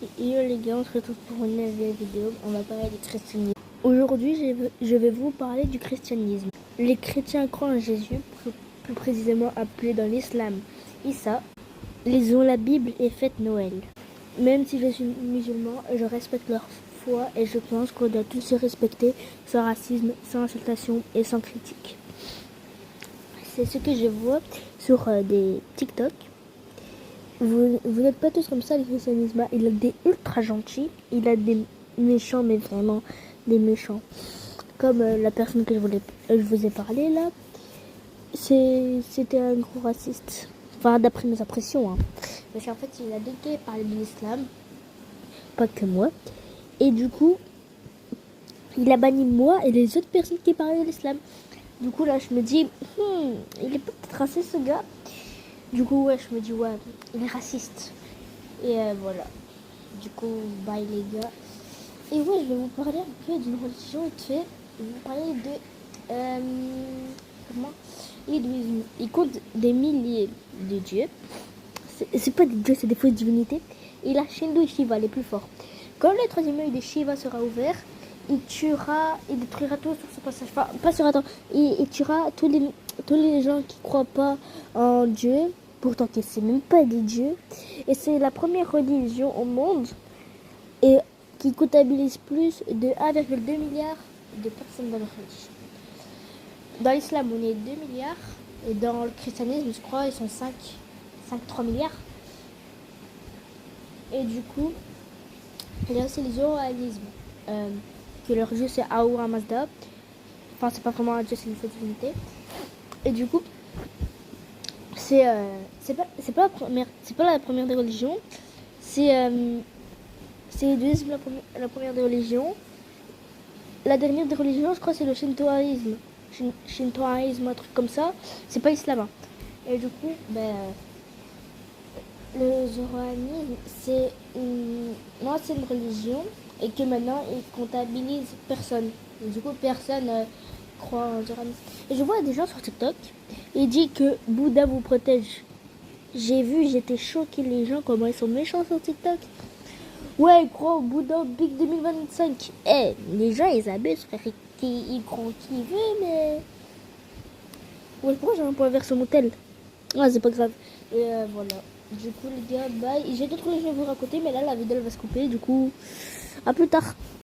Yo les gars, on se retrouve pour une nouvelle vidéo. On va parler du christianisme. Aujourd'hui, je vais vous parler du christianisme. Les chrétiens croient en Jésus, plus précisément appelé dans l'islam Issa. Ils ont la Bible et fêtent Noël. Même si je suis musulman, je respecte leur foi et je pense qu'on doit tous se respecter sans racisme, sans insultation et sans critique. C'est ce que je vois sur des TikTok. Vous n'êtes pas tous comme ça, le christianisme. Il a des ultra gentils, il a des méchants, mais vraiment des méchants. Comme la personne que je vous ai parlé là, c'était un gros raciste. Enfin, d'après mes impressions. Hein. Parce qu'en fait, il a dégué parler de l'islam, pas que moi. Et du coup, il a banni moi et les autres personnes qui parlaient de l'islam. Du coup, là, je me dis, il est peut-être raciste ce gars. Du coup, ouais, je me dis, ouais, il est raciste. Et voilà. Du coup, bye les gars. Et ouais, je vais vous parler un peu d'une religion vite fait. Je vais vous parler de... comment l'hindouisme. Il compte des milliers de dieux. C'est pas des dieux, c'est des fausses divinités. Et la Shindu Shiva, les plus forts. Quand le troisième œil de Shiva sera ouvert, il détruira tout sur ce passage. Enfin, pas sur attends. Il tuera tous les gens qui croient pas en Dieu. Pourtant que c'est même pas des dieux. Et c'est la première religion au monde et qui comptabilise plus de 1,2 milliard de personnes dans la religion. Dans l'islam, on est 2 milliards. Et dans le christianisme, je crois, ils sont 3 milliards. Et du coup, il y a aussi le zoroastrisme. Que leur dieu c'est Ahura Mazda. Enfin, c'est pas vraiment un dieu, c'est une fausse divinité. Et du coup, c'est pas la première des religions. C'est l'hindouisme la première des religions. La dernière des religions, je crois, c'est le shintoïsme. Shintoïsme, un truc comme ça. C'est pas islam. Et du coup, le zoroastrisme, c'est une ancienne religion et que maintenant, il comptabilise personne. Et du coup, personne croit en zoroastrisme. Et je vois des gens sur TikTok, ils disent que Bouddha vous protège. J'étais choquée les gens, comment ils sont méchants sur TikTok. Ouais, ils croient au Bouddha Big 2025. Les gens, ils abusent, frère. Ils croient qu'ils veulent, mais... Ouais, pourquoi j'ai un point vert sur mon tel? Ah, c'est pas grave. Et voilà. Du coup, les gars, bye. J'ai d'autres choses à vous raconter, mais là, la vidéo elle va se couper. Du coup, à plus tard.